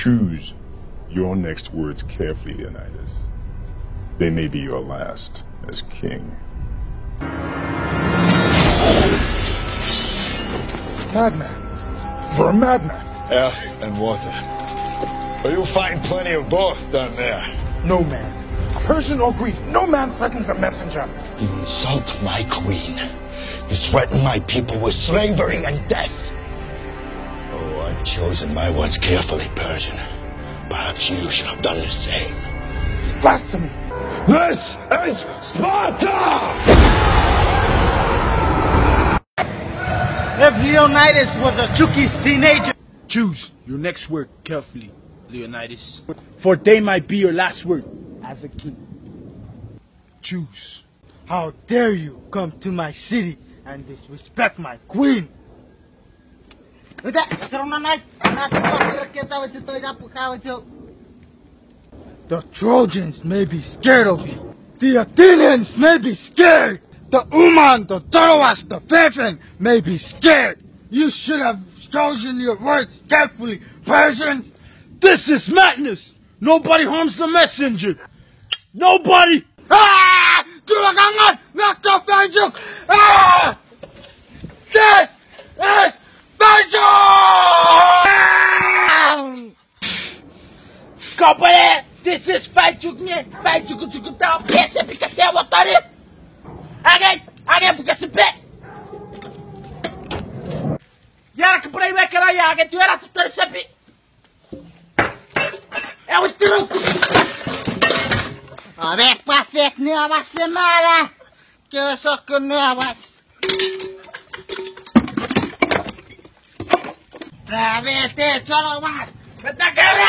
Choose your next words carefully, Leonidas. They may be your last as king. Madman. You're a madman. Air and water. But you'll find plenty of both down there. No man, Persian or Greek, no man threatens a messenger. You insult my queen. You threaten my people with slavery and death. Oh, I've chosen my words carefully, Persian. Perhaps you should have done the same. This is blasphemy. This is Sparta! If Leonidas was a Chuki's teenager. Choose your next word carefully, Leonidas. For they might be your last word as a king. Choose. How dare you come to my city and disrespect my queen? The Trojans may be scared of you. The Athenians may be scared. The Uman, the Troas, the Phaeton may be scared. You should have chosen your words carefully, Persians. This is madness. Nobody harms the messenger. Nobody. Ah! Tulakangan! Nakta-Feljuk! Ah! This is Feljuk! Kapale! This is Feljuk nie! Feljuk tao piese because I want it! Again because it bet! Yara kapre me kara again tu era tu tersepi! É o truco! Avec parfait nervous c'est mal! Que ça que nervous! Travete cholo mas! Beta kare!